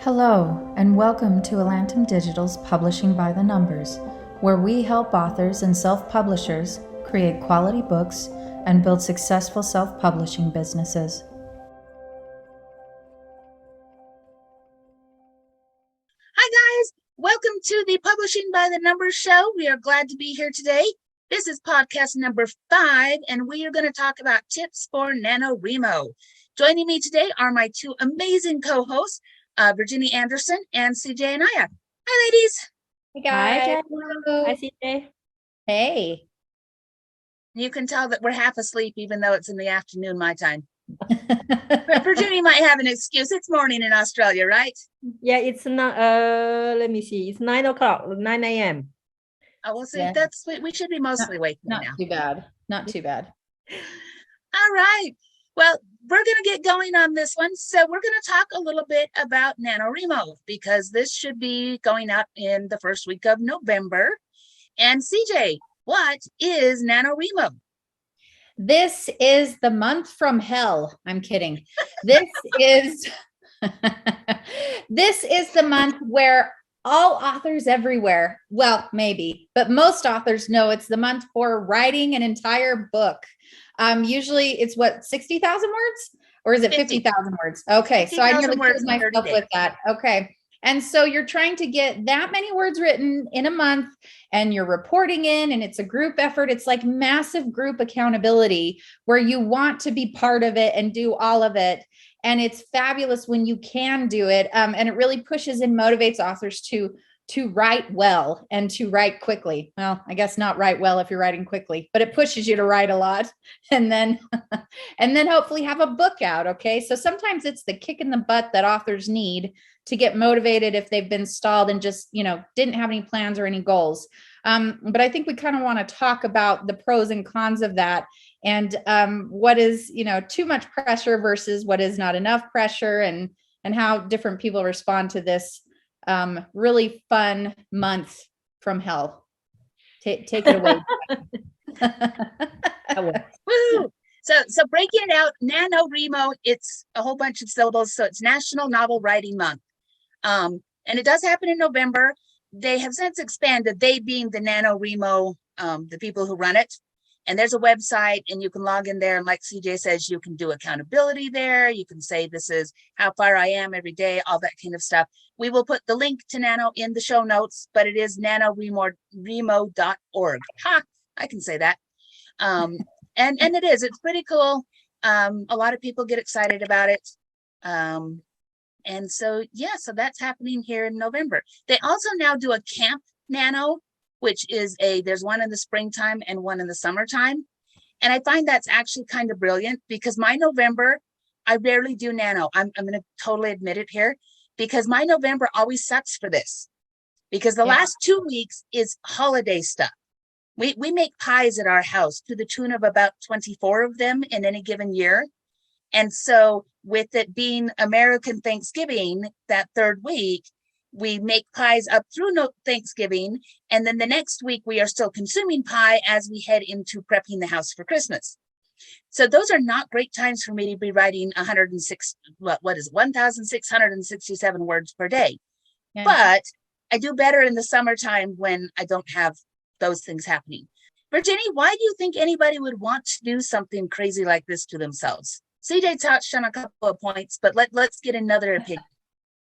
Hello, and welcome to Elantum Digital's Publishing by the Numbers, where we help authors and self-publishers create quality books and build successful self-publishing businesses. Hi guys, welcome to the Publishing by the Numbers show. We are glad to be here today. This is podcast number 5, and we are going to talk about tips for NaNoWriMo. Joining me today are my two amazing co-hosts, Virginia Anderson and CJ Anaya. Hi, ladies. Hey guys. Hi, CJ. Hey. You can tell that we're half asleep, even though it's in the afternoon my time. But Virginia might have an excuse. It's morning in Australia, right? Yeah, it's not. Let me see. It's 9 o'clock, 9 a.m. Oh, we'll see. Yeah. We should be mostly awake now. Not too bad. Not too bad. All right. Well, we're going to get going on this one. So we're going to talk a little bit about NaNoWriMo because this should be going out in the first week of November. And CJ, what is NaNoWriMo? This is the month from hell. I'm kidding. This is this is the month where all authors everywhere, well, maybe, but most authors know it's the month for writing an entire book. Usually it's what, 60,000 words, or is it 50,000 words? Okay, so I nearly killed myself with that. Okay. And so you're trying to get that many words written in a month, and you're reporting in, and it's a group effort. It's like massive group accountability where you want to be part of it and do all of it. And it's fabulous when you can do it. And it really pushes and motivates authors to write well and to write quickly. Well, I guess not write well if you're writing quickly, but it pushes you to write a lot and then hopefully have a book out. Okay. So sometimes it's the kick in the butt that authors need to get motivated if they've been stalled and just, didn't have any plans or any goals. But I think we kind of want to talk about the pros and cons of that, and what is, too much pressure versus what is not enough pressure, and how different people respond to this really fun month from hell. Take it away. Woo! So breaking it out, NaNoWriMo, it's a whole bunch of syllables. So it's National Novel Writing Month. And it does happen in November. They have since expanded, they being the NaNoWriMo, the people who run it. And there's a website, and you can log in there. And like CJ says, you can do accountability there. You can say, this is how far I am every day, all that kind of stuff. We will put the link to Nano in the show notes, but it is NaNoWriMo.org. Ha, I can say that. And it's pretty cool. A lot of people get excited about it. And so, so that's happening here in November. They also now do a Camp Nano, which is there's one in the springtime and one in the summertime. And I find that's actually kind of brilliant, because my November, I rarely do Nano. I'm going to totally admit it here, because my November always sucks for this, because the last 2 weeks is holiday stuff. We make pies at our house to the tune of about 24 of them in any given year. And so with it being American Thanksgiving, that third week, we make pies up through Thanksgiving. And then the next week, we are still consuming pie as we head into prepping the house for Christmas. So those are not great times for me to be writing 1,667 words per day. Yeah. But I do better in the summertime when I don't have those things happening. Virginia, why do you think anybody would want to do something crazy like this to themselves? CJ touched on a couple of points, but let's get another opinion.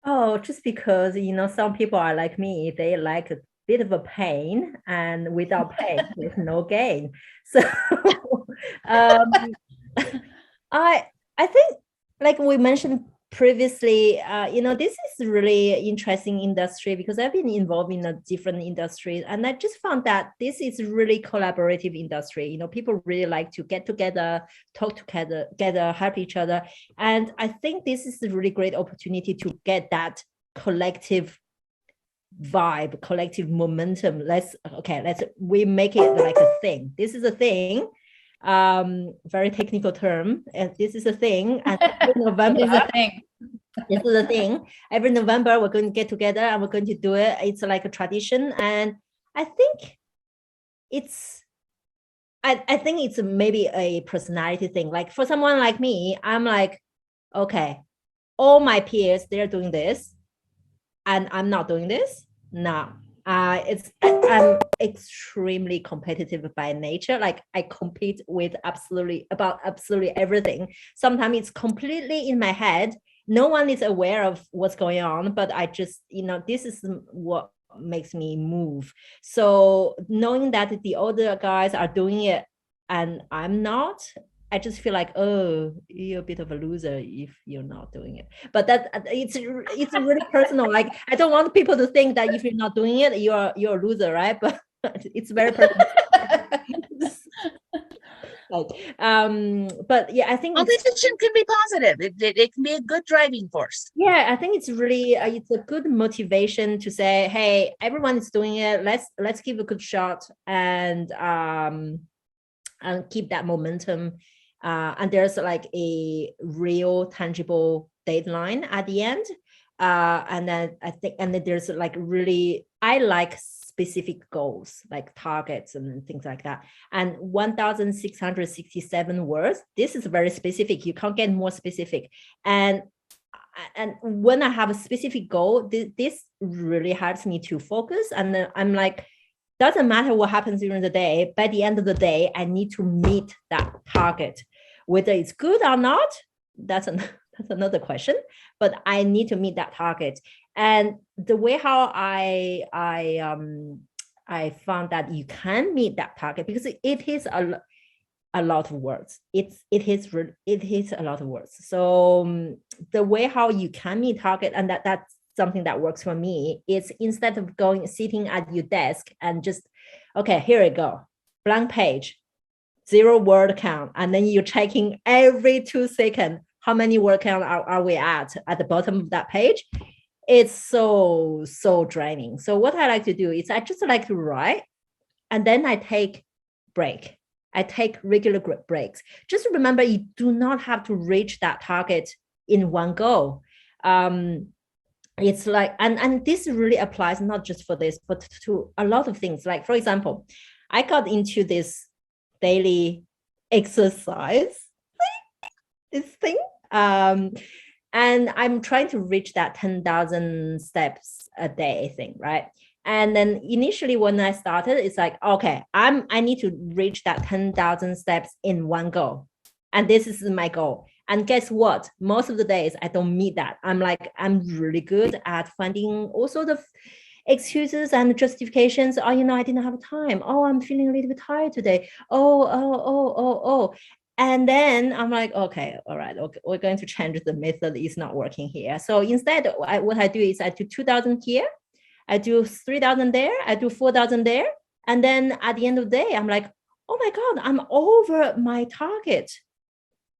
Oh, just because, some people are like me, they like a bit of a pain, and without pain, there's no gain. So I think, like we mentioned previously, this is really interesting industry, because I've been involved in a different industry, and I just found that this is really collaborative industry. People really like to get together, talk together, help each other. And I think this is a really great opportunity to get that collective vibe, collective momentum. We make it like a thing. This is a thing. Very technical term. This is a thing. And every November, this is a thing. This is a thing. Every November, we're going to get together and we're going to do it. It's like a tradition, and I think it's maybe a personality thing. Like for someone like me, I'm like, okay, all my peers, they're doing this. and I'm not doing this. No, I'm extremely competitive by nature. Like I compete with absolutely everything. Sometimes it's completely in my head. No one is aware of what's going on, but I just, this is what makes me move. So knowing that the older guys are doing it and I'm not, I just feel like, oh, you're a bit of a loser if you're not doing it. But that it's really personal. Like I don't want people to think that if you're not doing it, you're a loser, right? But it's very personal. But yeah, I think competition can be positive. It can be a good driving force. Yeah, I think it's really it's a good motivation to say, hey, everyone is doing it. Let's give a good shot and keep that momentum. And there's like a real tangible deadline at the end. And then I think, and then there's like really, I like specific goals, like targets and things like that. And 1,667 words, this is very specific. You can't get more specific. And when I have a specific goal, this really helps me to focus. And then I'm like, doesn't matter what happens during the day, by the end of the day, I need to meet that target. Whether it's good or not, that's another question, but I need to meet that target. And the way how I found that you can meet that target, because it is a lot of words. It is a lot of words. So the way how you can meet target, and that's something that works for me, is instead of sitting at your desk and just, okay, here we go, blank page, 0 word count, and then you're checking every 2 seconds how many word count are we at the bottom of that page. It's so draining. So what I like to do is I just like to write, and then I take break. I take regular breaks. Just remember, you do not have to reach that target in one go. It's like, and this really applies not just for this, but to a lot of things. Like, for example, I got into this daily exercise thing. And I'm trying to reach that 10,000 steps a day thing, right? And then initially when I started, it's like, okay, I need to reach that 10,000 steps in one go. And this is my goal. And guess what? Most of the days I don't meet that. I'm really good at finding all sorts of excuses and justifications. Oh, I didn't have time. Oh, I'm feeling a little bit tired today. Oh. And then I'm like, okay, all right, okay, we're going to change the method. It's not working here. So instead, what I do is I do 2,000 here, I do 3,000 there, I do 4,000 there. And then at the end of the day, I'm like, oh my God, I'm over my target.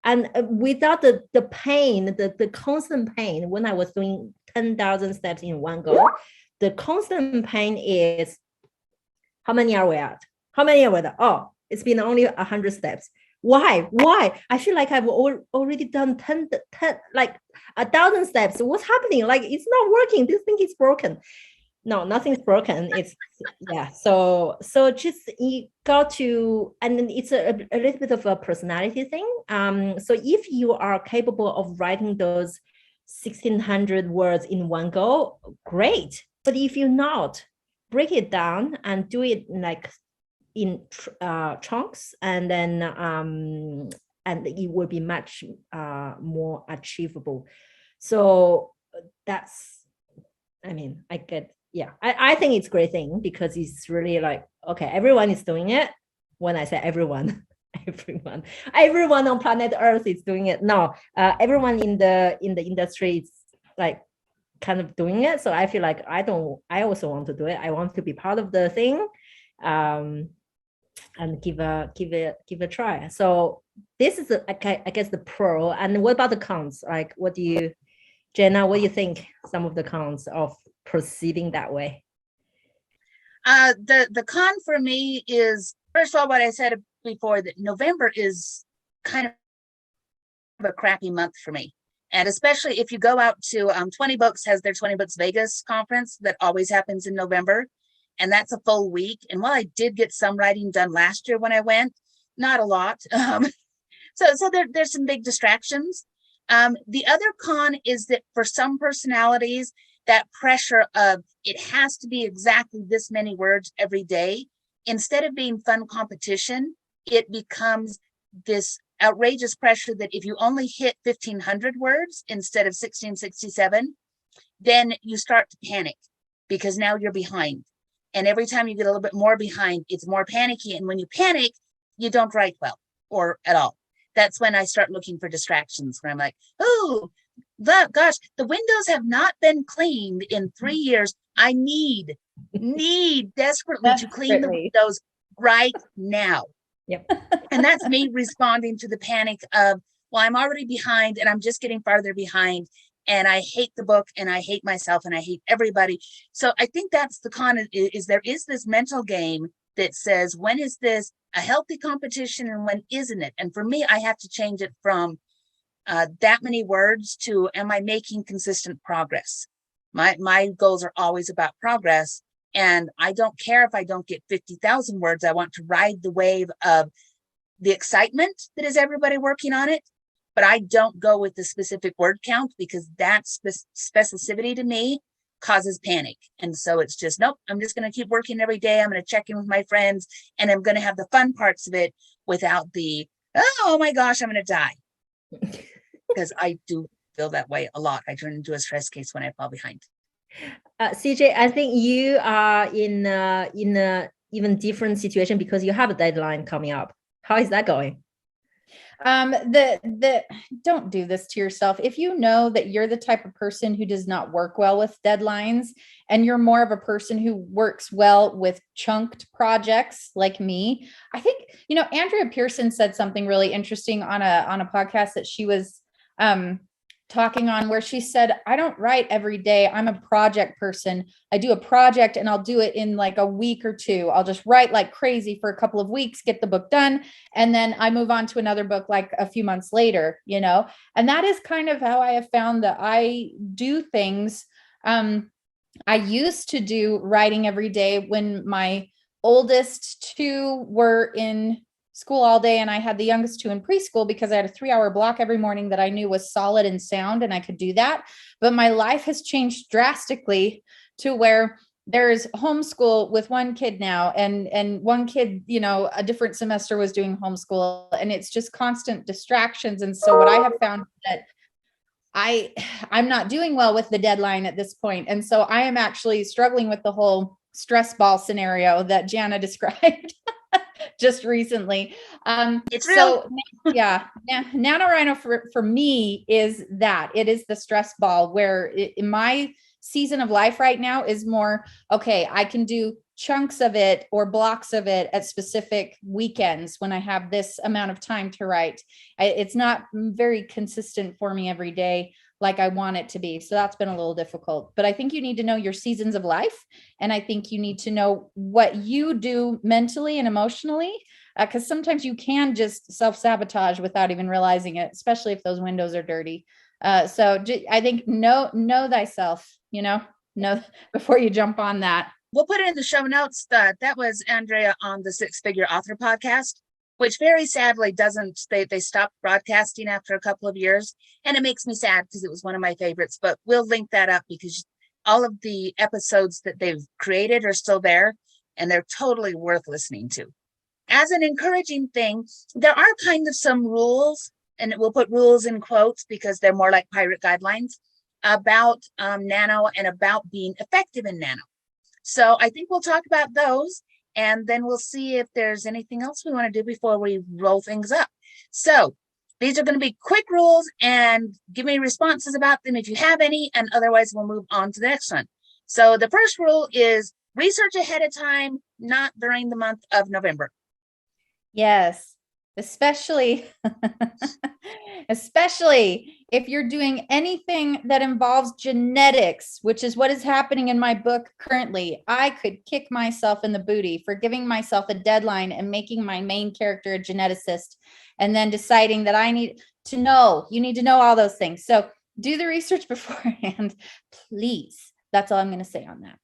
And without the pain, the constant pain, when I was doing 10,000 steps in one go, the constant pain is, how many are we at? How many are we at? Oh, it's been only 100 steps. Why? I feel like I've already done 10 like 1,000 steps. What's happening? Like, it's not working. This thing is broken. No, nothing's broken. It's, yeah. So just, you got to, and then it's a little bit of a personality thing. So if you are capable of writing those 1,600 words in one go, great. But if you're not, break it down and do it like in chunks, and then and it will be much more achievable. So that's, I think it's a great thing, because it's really like, okay, everyone is doing it. When I say everyone, everyone on planet Earth is doing it. No, everyone in the industry is like kind of doing it. So I feel like I also want to do it. I want to be part of the thing. And give a try. So this is I guess the pro. And what about the cons? Like, Jenna, what do you think some of the cons of proceeding that way? The con for me is, first of all, what I said before, that November is kind of a crappy month for me. And especially if you go out to 20 Books has their 20 Books Vegas conference that always happens in November. And that's a full week. And while I did get some writing done last year when I went, not a lot. So there's some big distractions. The other con is that for some personalities, that pressure of it has to be exactly this many words every day, instead of being fun competition, it becomes this outrageous pressure that if you only hit 1,500 words instead of 1,667, then you start to panic because now you're behind. And every time you get a little bit more behind, it's more panicky. And when you panic, you don't write well or at all. That's when I start looking for distractions, where I'm like, oh, gosh, the windows have not been cleaned in 3 years. I need desperately to clean the windows right now. Yep. And that's me responding to the panic of, well, I'm already behind and I'm just getting farther behind. And I hate the book and I hate myself and I hate everybody. So I think that's the con, is there is this mental game that says, when is this a healthy competition and when isn't it? And for me, I have to change it from that many words to, am I making consistent progress? My goals are always about progress. And I don't care if I don't get 50,000 words. I want to ride the wave of the excitement that is everybody working on it. But I don't go with the specific word count, because that specificity to me causes panic. And so it's just, nope, I'm just going to keep working every day. I'm going to check in with my friends and I'm going to have the fun parts of it without the, oh my gosh, I'm going to die. Because I do feel that way a lot. I turn into a stress case when I fall behind. CJ, I think you are in a even different situation because you have a deadline coming up. How is that going? Don't do this to yourself. If you know that you're the type of person who does not work well with deadlines, and you're more of a person who works well with chunked projects like me, I think, Andrea Pearson said something really interesting on a podcast that she was talking on, where she said, I don't write every day. I'm a project person. I do a project and I'll do it in like a week or two. I'll just write like crazy for a couple of weeks, get the book done. And then I move on to another book like a few months later, and that is kind of how I have found that I do things. I used to do writing every day when my oldest two were in school all day and I had the youngest two in preschool, because I had a 3-hour block every morning that I knew was solid and sound and I could do that. But my life has changed drastically to where there's homeschool with one kid now, and one kid, a different semester was doing homeschool, and it's just constant distractions. And so what I have found that I'm not doing well with the deadline at this point. And so I am actually struggling with the whole stress ball scenario that Jana described just recently. It's real. So yeah, NaNoWriMo for me is that it is the stress ball, where in my season of life right now is more, okay, I can do chunks of it or blocks of it at specific weekends when I have this amount of time to write. It's not very consistent for me every day like I want it to be. So that's been a little difficult. But I think you need to know your seasons of life. And I think you need to know what you do mentally and emotionally, because sometimes you can just self-sabotage without even realizing it, especially if those windows are dirty. So I think know thyself, know before you jump on that. We'll put it in the show notes. That was Andrea on the Six Figure Author podcast, which very sadly doesn't, they stopped broadcasting after a couple of years. And it makes me sad because it was one of my favorites, but we'll link that up because all of the episodes that they've created are still there and they're totally worth listening to. As an encouraging thing, there are kind of some rules, and we'll put rules in quotes because they're more like pirate guidelines about Nano and about being effective in Nano. So I think we'll talk about those, and then we'll see if there's anything else we want to do before we roll things up. So these are going to be quick rules, and give me responses about them if you have any, and otherwise we'll move on to the next one. So the first rule is research ahead of time, not during the month of November. Yes, especially if you're doing anything that involves genetics, which is what is happening in my book currently. I could kick myself in the booty for giving myself a deadline and making my main character a geneticist, and then deciding that I need to know. You need to know all those things. So do the research beforehand, please. That's all I'm going to say on that.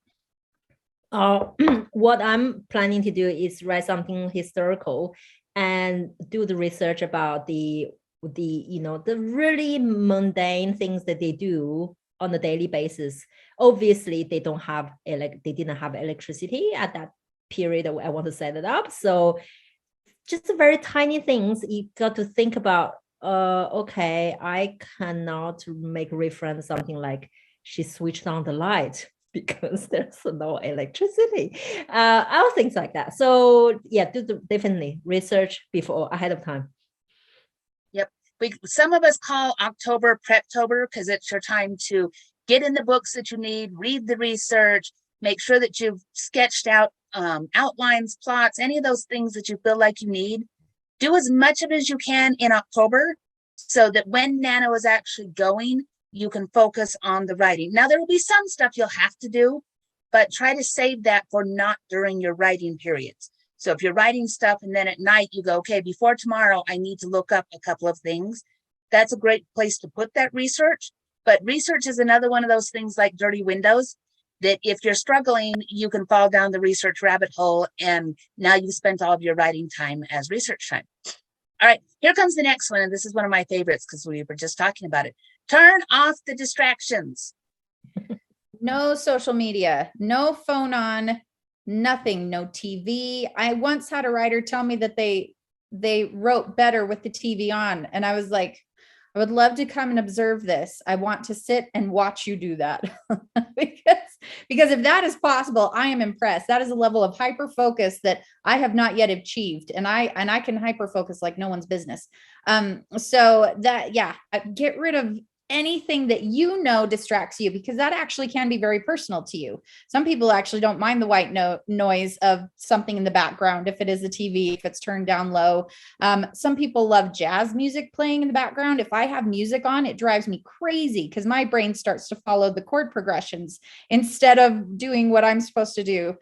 What I'm planning to do is write something historical and do the research about the the really mundane things that they do on a daily basis. Obviously, they didn't have electricity at that period that I want to set it up. So just very tiny things you got to think about. Okay, I cannot make reference something like she switched on the light because there's no electricity. Other things like that. So yeah, definitely research before ahead of time. Some of us call October Preptober because it's your time to get in the books that you need, read the research, make sure that you've sketched out outlines, plots, any of those things that you feel like you need. Do as much of it as you can in October so that when Nano is actually going, you can focus on the writing. Now, there will be some stuff you'll have to do, but try to save that for not during your writing periods. So if you're writing stuff and then at night you go, okay, before tomorrow, I need to look up a couple of things. That's a great place to put that research. But research is another one of those things like dirty windows that if you're struggling, you can fall down the research rabbit hole. And now you've spent all of your writing time as research time. All right, here comes the next one. And this is one of my favorites because we were just talking about it. Turn off the distractions. No social media, no phone on, nothing, no TV. I once had a writer tell me that they wrote better with the TV on. And I was like, I would love to come and observe this. I want to sit and watch you do that. because if that is possible, I am impressed. That is a level of hyper focus that I have not yet achieved. And I can hyper focus like no one's business. So that, yeah, get rid of anything that distracts you, because that actually can be very personal to you. Some people actually don't mind the white noise of something in the background if it is the TV, if it's turned down low. Some people love jazz music playing in the background. If I have music on, it drives me crazy because my brain starts to follow the chord progressions instead of doing what I'm supposed to do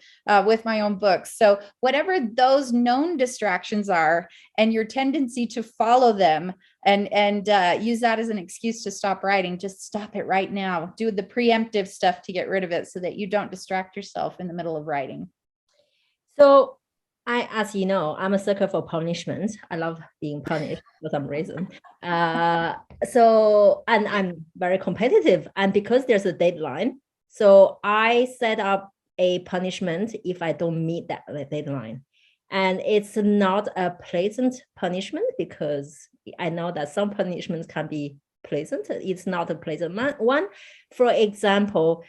with my own books. So whatever those known distractions are and your tendency to follow them and use that as an excuse to stop writing, just stop it right now. Do the preemptive stuff to get rid of it so that you don't distract yourself in the middle of writing. So as you know, I'm a sucker for punishment. I love being punished for some reason. And I'm very competitive. And because there's a deadline, so I set up a punishment if I don't meet that deadline. And it's not a pleasant punishment because I know that some punishments can be pleasant. It's not a pleasant one. For example,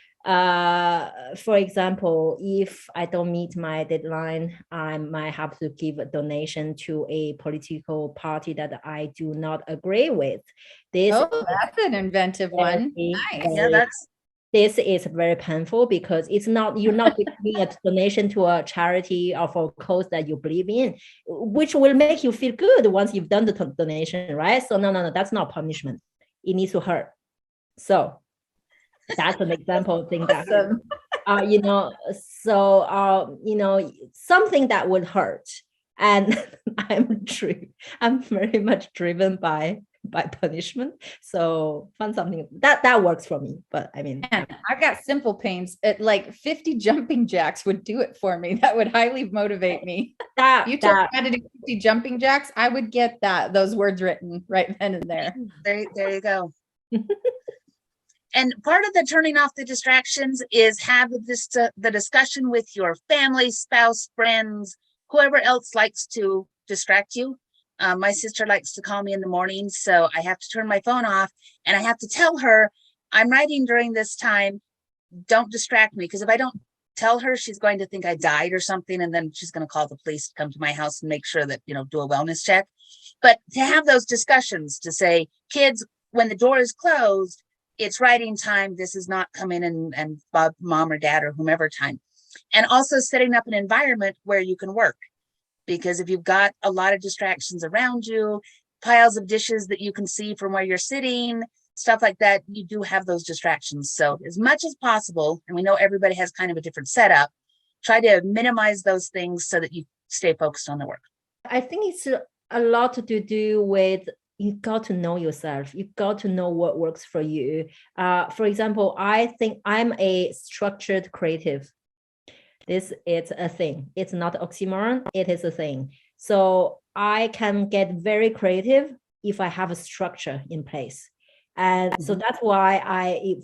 if I don't meet my deadline, I might have to give a donation to a political party that I do not agree with. That's an inventive one. Nice. This is very painful because you're not giving a donation to a charity or for a cause that you believe in, which will make you feel good once you've done the donation, right? So no, that's not punishment. It needs to hurt. So that's an example of thing that something that would hurt. And I'm very much driven by punishment. So find something that works for me. But I mean, I've got simple pains at like 50 jumping jacks would do it for me. That would highly motivate me. You told me to do 50 jumping jacks, I would get those words written right then and there. There you go. And part of the turning off the distractions is have the discussion with your family, spouse, friends, whoever else likes to distract you. My sister likes to call me in the morning, so I have to turn my phone off and I have to tell her I'm writing during this time. Don't distract me, because if I don't tell her, she's going to think I died or something, and then she's going to call the police to come to my house and make sure that, do a wellness check. But to have those discussions to say, kids, when the door is closed, it's writing time. This is not come in and Bob, mom or dad or whomever time. And also setting up an environment where you can work. Because if you've got a lot of distractions around you, piles of dishes that you can see from where you're sitting, stuff like that, you do have those distractions. So as much as possible, and we know everybody has kind of a different setup, try to minimize those things so that you stay focused on the work. I think it's a lot to do with you got to know yourself. You got to know what works for you. For example, I think I'm a structured creative. This is a thing. It's not oxymoron. It is a thing. So I can get very creative if I have a structure in place. And so that's why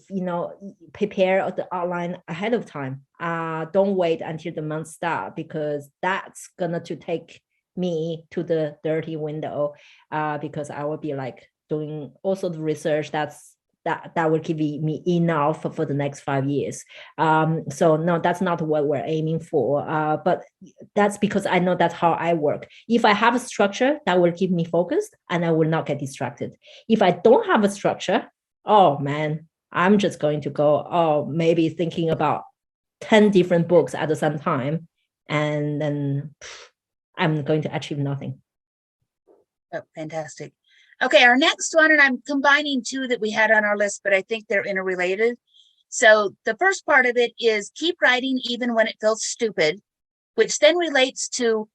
prepare the outline ahead of time. Don't wait until the month start, because that's gonna to take me to the dirty window, because I will be like doing also the research that will give me enough for the next 5 years. So no, that's not what we're aiming for. But that's because I know that's how I work. If I have a structure, that will keep me focused and I will not get distracted. If I don't have a structure, oh man, I'm just going to go, maybe thinking about 10 different books at the same time. And then I'm going to achieve nothing. Oh, fantastic. Okay, our next one, and I'm combining two that we had on our list, but I think they're interrelated. So the first part of it is keep writing even when it feels stupid, which then relates to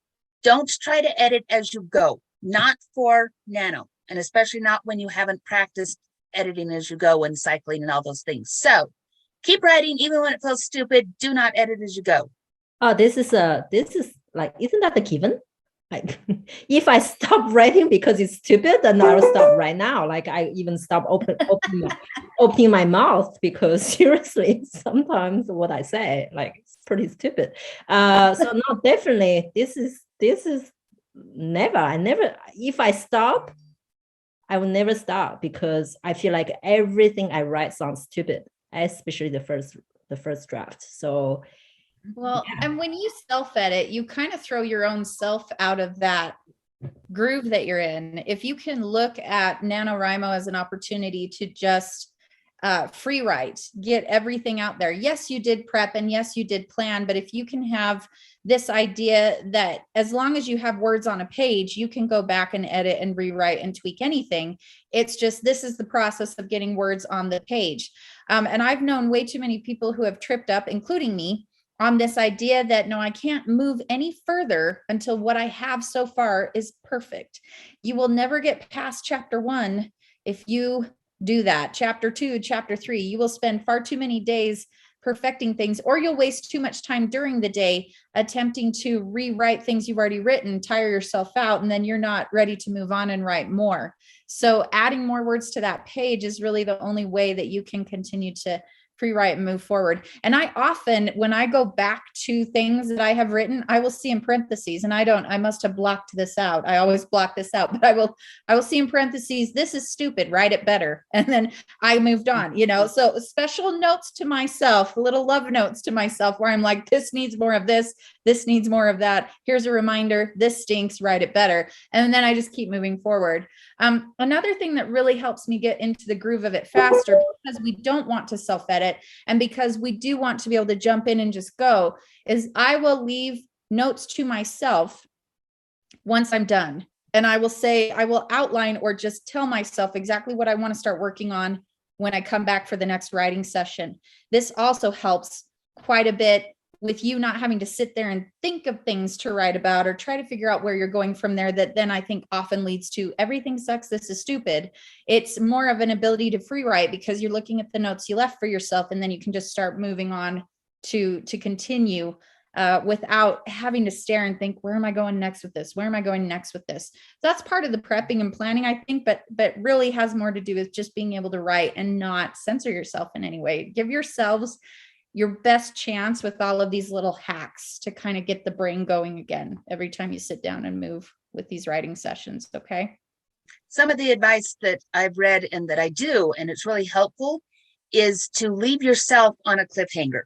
don't try to edit as you go, not for Nano, and especially not when you haven't practiced editing as you go and cycling and all those things. So keep writing even when it feels stupid. Do not edit as you go. Oh, this is like, isn't that a given? Like, if I stop writing because it's stupid, then I'll stop right now. Like, I even stop opening my mouth, because seriously, sometimes what I say, like, it's pretty stupid. So no, definitely, this is never. If I stop, I will never stop, because I feel like everything I write sounds stupid, especially the first draft. So. Well, and when you self-edit, you kind of throw your own self out of that groove that you're in. If you can look at NaNoWriMo as an opportunity to just free write, get everything out there. Yes, you did prep, and yes, you did plan, but if you can have this idea that as long as you have words on a page, you can go back and edit and rewrite and tweak anything. It's just, this is the process of getting words on the page. And I've known way too many people who have tripped up, including me, on this idea that, no, I can't move any further until what I have so far is perfect. You will never get past chapter 1 if you do that. Chapter 2, chapter 3, you will spend far too many days perfecting things, or you'll waste too much time during the day attempting to rewrite things you've already written, tire yourself out, and then you're not ready to move on and write more. So adding more words to that page is really the only way that you can continue to pre-write and move forward. And I often, when I go back to things that I have written, I will see in parentheses, and I must have blocked this out. I always block this out, but I will see in parentheses, this is stupid, write it better. And then I moved on, so special notes to myself, little love notes to myself, where I'm like, this needs more of this needs more of that. Here's a reminder, this stinks, write it better. And then I just keep moving forward. Another thing that really helps me get into the groove of it faster, because we don't want to self-edit, and because we do want to be able to jump in and just go, is I will leave notes to myself once I'm done. And I will outline or just tell myself exactly what I want to start working on when I come back for the next writing session. This also helps quite a bit with you not having to sit there and think of things to write about or try to figure out where you're going from there, that then I think often leads to everything sucks, this is stupid. It's more of an ability to free write, because you're looking at the notes you left for yourself, and then you can just start moving on to continue without having to stare and think, where am I going next with this? Where am I going next with this? So that's part of the prepping and planning, I think, but really has more to do with just being able to write and not censor yourself in any way. Give yourselves your best chance with all of these little hacks to kind of get the brain going again every time you sit down and move with these writing sessions. Okay. Some of the advice that I've read and that I do, and it's really helpful, is to leave yourself on a cliffhanger.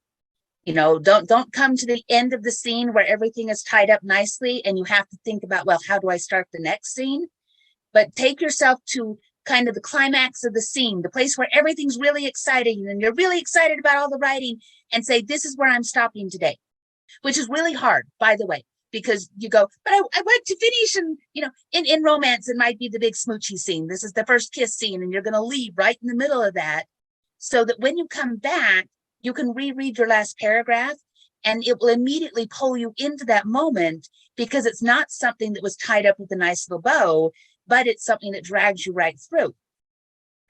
Don't come to the end of the scene where everything is tied up nicely and you have to think about, well, how do I start the next scene? But take yourself to kind of the climax of the scene, the place where everything's really exciting and you're really excited about all the writing, and say, this is where I'm stopping today, which is really hard, by the way, because you go, but I want to finish. And, in romance, it might be the big smoochy scene. This is the first kiss scene, and you're going to leave right in the middle of that, so that when you come back, you can reread your last paragraph and it will immediately pull you into that moment, because it's not something that was tied up with a nice little bow, but it's something that drags you right through.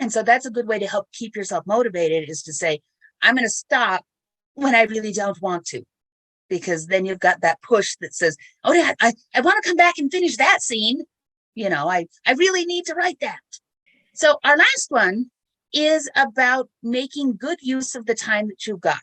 And so that's a good way to help keep yourself motivated, is to say, I'm going to stop when I really don't want to, because then you've got that push that says, oh, Dad, I want to come back and finish that scene. I really need to write that. So our last one is about making good use of the time that you've got.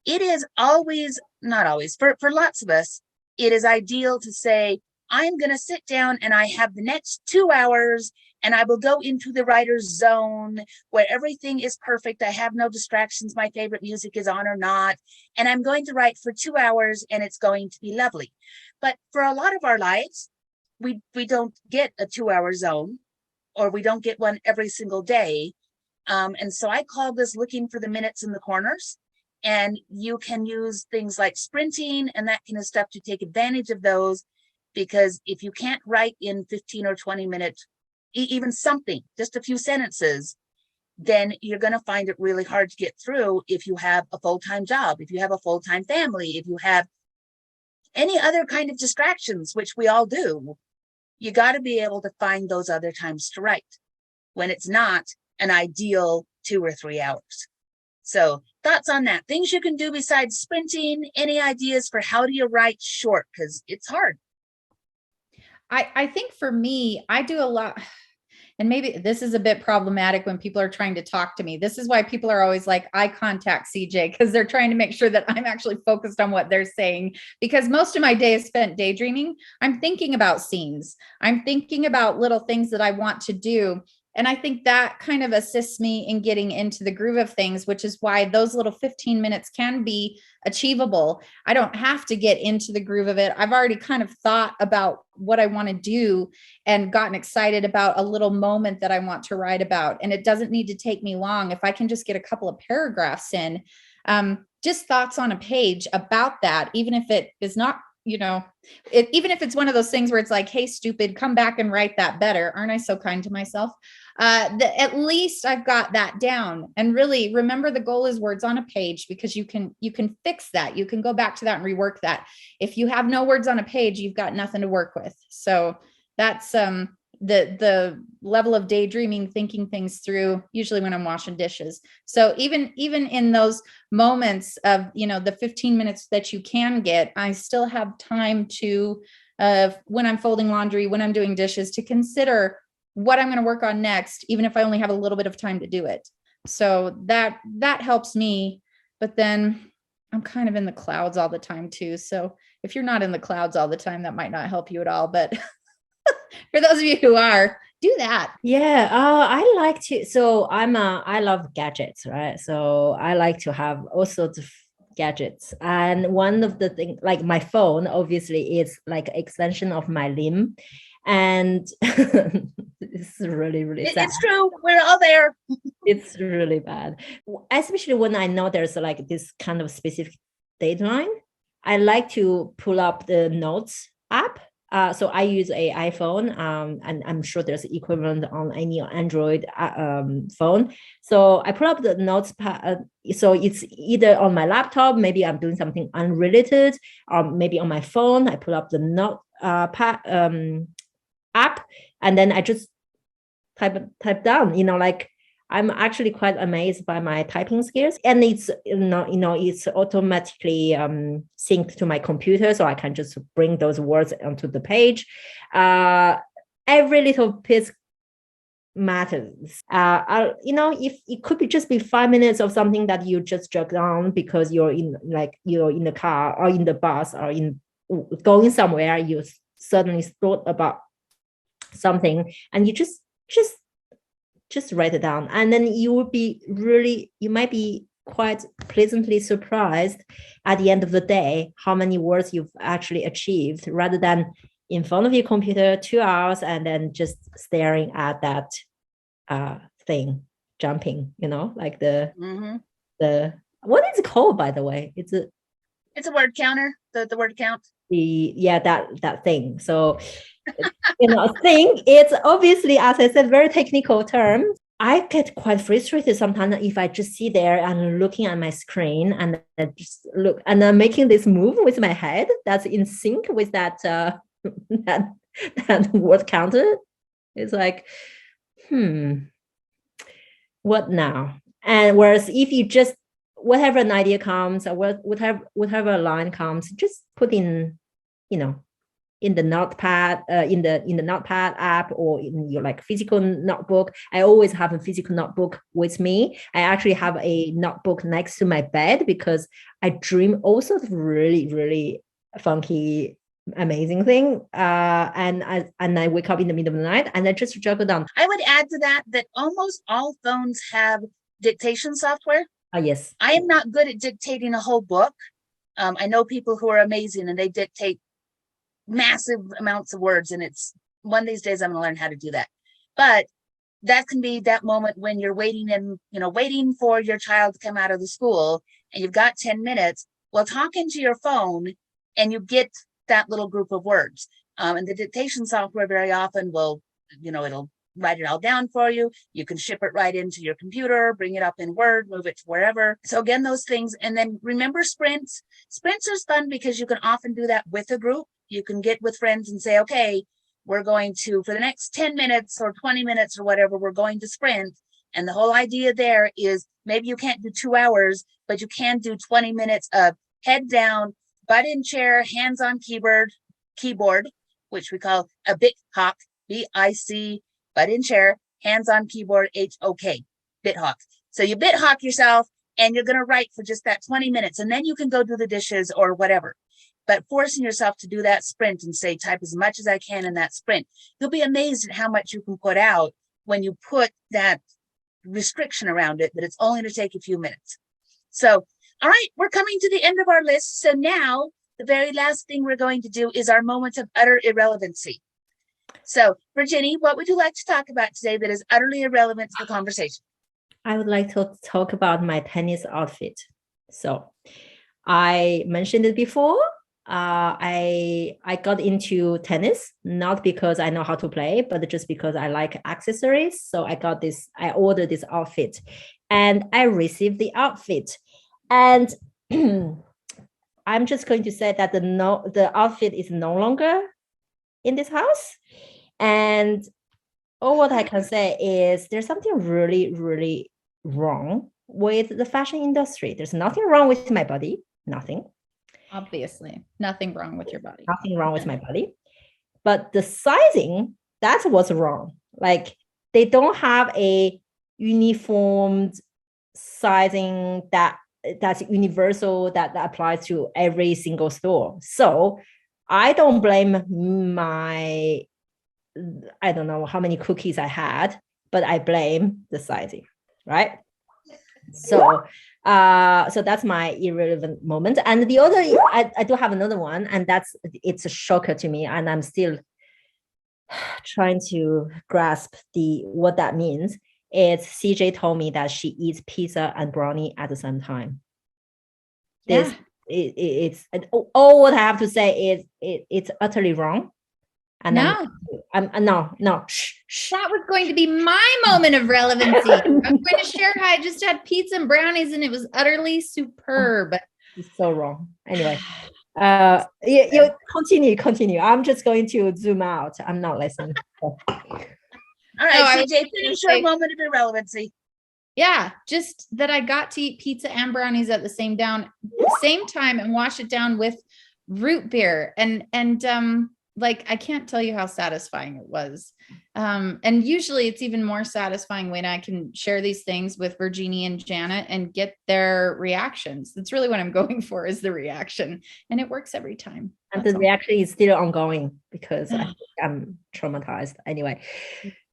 It is always, not always, for lots of us, it is ideal to say, I'm going to sit down and I have the next 2 hours and I will go into the writer's zone where everything is perfect. I have no distractions. My favorite music is on or not. And I'm going to write for 2 hours and it's going to be lovely. But for a lot of our lives, we don't get a 2-hour zone, or we don't get one every single day. And so I call this looking for the minutes in the corners. And you can use things like sprinting and that kind of stuff to take advantage of those. Because if you can't write in 15 or 20 minutes, even something, just a few sentences, then you're going to find it really hard to get through if you have a full-time job, if you have a full-time family, if you have any other kind of distractions, which we all do. You got to be able to find those other times to write when it's not an ideal 2 or 3 hours. So thoughts on that? Things you can do besides sprinting, any ideas for how do you write short? Because it's hard. I think for me, I do a lot, and maybe this is a bit problematic when people are trying to talk to me. This is why people are always like eye contact, CJ, because they're trying to make sure that I'm actually focused on what they're saying. Because most of my day is spent daydreaming. I'm thinking about scenes. I'm thinking about little things that I want to do. And I think that kind of assists me in getting into the groove of things, which is why those little 15 minutes can be achievable. I don't have to get into the groove of it. I've already kind of thought about what I want to do and gotten excited about a little moment that I want to write about. And it doesn't need to take me long. If I can just get a couple of paragraphs in, just thoughts on a page about that, even if it is not, even if it's one of those things where it's like, hey, stupid, come back and write that better. Aren't I so kind to myself? At least I've got that down. And really remember, the goal is words on a page, because you can fix that. You can go back to that and rework that. If you have no words on a page, you've got nothing to work with. So that's the level of daydreaming, thinking things through, usually when I'm washing dishes. So even in those moments of, the 15 minutes that you can get, I still have time to, when I'm folding laundry, when I'm doing dishes, to consider what I'm going to work on next, even if I only have a little bit of time to do it. So that helps me. But then I'm kind of in the clouds all the time too. So if you're not in the clouds all the time, that might not help you at all. But for those of you who are, do that. Yeah, I like to. So I love gadgets, right? So I like to have all sorts of gadgets. And one of the things, like my phone, obviously, is like an extension of my limb. And it's really, really sad. It's true. We're all there. It's really bad, especially when I know there's like this kind of specific deadline. I like to pull up the notes app. So I use an iPhone, and I'm sure there's equivalent on any Android phone. So I pull up the notes. So it's either on my laptop, maybe I'm doing something unrelated, or maybe on my phone, I pull up the note app, and then I just type down. Like I'm actually quite amazed by my typing skills, and it's it's automatically synced to my computer, so I can just bring those words onto the page. Every little piece matters. If it could be just be 5 minutes of something that you just jot down because you're in the car or in the bus or in going somewhere, you suddenly thought about something and you just write it down, and then you might be quite pleasantly surprised at the end of the day how many words you've actually achieved, rather than in front of your computer 2 hours and then just staring at that thing jumping, like the what is it called, by the way? It's a word counter, the word count. That thing. So thing, it's obviously, as I said, very technical term. I get quite frustrated sometimes if I just sit there and looking at my screen and I just look and I'm making this move with my head that's in sync with that that word counter. It's like, what now? And whereas if you just, whatever an idea comes or whatever line comes, just put in, in the notepad, in the notepad app, or in your like physical notebook. I always have a physical notebook with me. I actually have a notebook next to my bed because I dream all sorts of really, really funky, amazing thing. And I wake up in the middle of the night and I just juggle down. I would add to that almost all phones have dictation software. Yes. I am not good at dictating a whole book. I know people who are amazing and they dictate massive amounts of words, and it's one of these days I'm going to learn how to do that. But that can be that moment when you're waiting waiting for your child to come out of the school and you've got 10 minutes. Well, talk into your phone and you get that little group of words. And the dictation software very often will, it'll write it all down for you. You can ship it right into your computer, bring it up in Word, move it to wherever. So again, those things. And then remember sprints. Sprints are fun because you can often do that with a group. You can get with friends and say, okay, we're going to, for the next 10 minutes or 20 minutes or whatever, we're going to sprint. And the whole idea there is maybe you can't do 2 hours, but you can do 20 minutes of head down, butt in chair, hands on keyboard, which we call a bit hawk, BIC, butt in chair, hands on keyboard, HOK, bit hawk. So you bit hawk yourself and you're going to write for just that 20 minutes and then you can go do the dishes or whatever. But forcing yourself to do that sprint and say, type as much as I can in that sprint, you'll be amazed at how much you can put out when you put that restriction around it, that it's only to take a few minutes. So, all right, we're coming to the end of our list. So now the very last thing we're going to do is our moment of utter irrelevancy. So, Virginie, what would you like to talk about today that is utterly irrelevant to the conversation? I would like to talk about my tennis outfit. So I mentioned it before. I got into tennis, not because I know how to play, but just because I like accessories. So I ordered this outfit and I received the outfit. And I'm just going to say that the outfit is no longer in this house. And all what I can say is there's something really, really wrong with the fashion industry. There's nothing wrong with my body, nothing. Obviously, nothing wrong with your body. Nothing wrong with my body. But the sizing, that's what's wrong. Like they don't have a uniform sizing that's universal, that applies to every single store. So I don't blame I don't know how many cookies I had, but I blame the sizing, right? So that's my irrelevant moment. And the other, I do have another one, and it's a shocker to me, and I'm still trying to grasp what that means. It's CJ told me that she eats pizza and brownie at the same time. It's all what I have to say is it's utterly wrong. And no. Shh. That was going to be my moment of relevancy. I'm going to share how I just had pizza and brownies and it was utterly superb. It's so wrong. Anyway, you continue. I'm just going to zoom out. I'm not listening. All right, CJ, finish your moment of irrelevancy. Yeah, just that I got to eat pizza and brownies at the same time and wash it down with root beer. And like, I can't tell you how satisfying it was. And usually it's even more satisfying when I can share these things with Virginie and Janet and get their reactions. That's really what I'm going for, is the reaction. And it works every time. And the reaction is still ongoing because I'm traumatized. Anyway.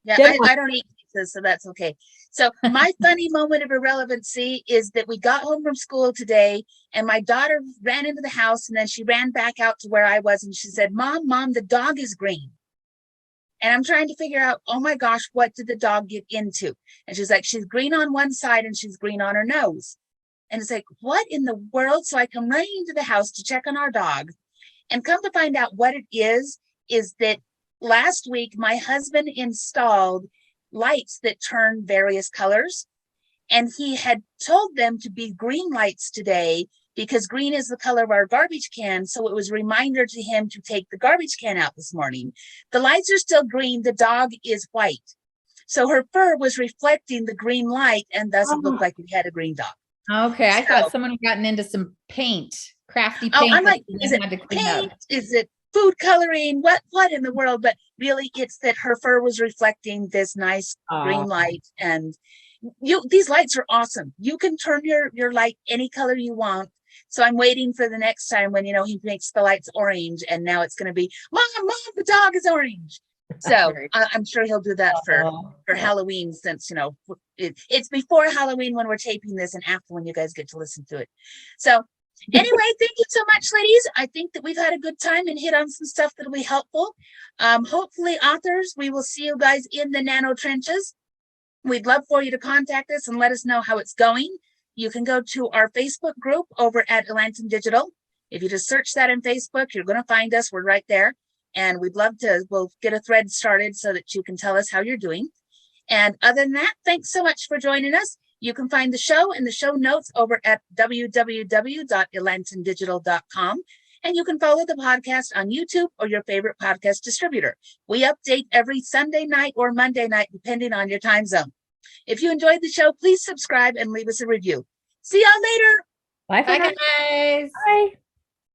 Yeah, I don't eat pizza, so that's okay. So my funny moment of irrelevancy is that we got home from school today and my daughter ran into the house and then she ran back out to where I was and she said, Mom, the dog is green. And I'm trying to figure out, oh my gosh, what did the dog get into? And she's like, she's green on one side and she's green on her nose. And it's like, what in the world? So I come running into the house to check on our dog and come to find out what it is that last week my husband installed lights that turn various colors. And he had told them to be green lights today because green is the color of our garbage can. So it was a reminder to him to take the garbage can out this morning. The lights are still green. The dog is white. So her fur was reflecting the green light and thus it looked like we had a green dog. Okay. I thought someone had gotten into some paint, crafty paint. I'm like, is it paint? Is it food coloring, what in the world? But really, it's that her fur was reflecting this nice green light. And these lights are awesome. You can turn your light any color you want. So I'm waiting for the next time when, he makes the lights orange, and now it's going to be, Mom, the dog is orange. So I'm sure he'll do that for Halloween, since, it's before Halloween when we're taping this and after when you guys get to listen to it. So anyway, thank you so much, ladies. I think that we've had a good time and hit on some stuff that'll be helpful. Hopefully, authors, we will see you guys in the nano trenches. We'd love for you to contact us and let us know how it's going. You can go to our Facebook group over at Atlantan Digital. If you just search that in Facebook, you're going to find us. We're right there. And we'd love to, we'll get a thread started so that you can tell us how you're doing. And other than that, thanks so much for joining us. You can find the show and the show notes over at www.atlantandigital.com. And you can follow the podcast on YouTube or your favorite podcast distributor. We update every Sunday night or Monday night, depending on your time zone. If you enjoyed the show, please subscribe and leave us a review. See y'all later. Bye, Bye, guys. Bye.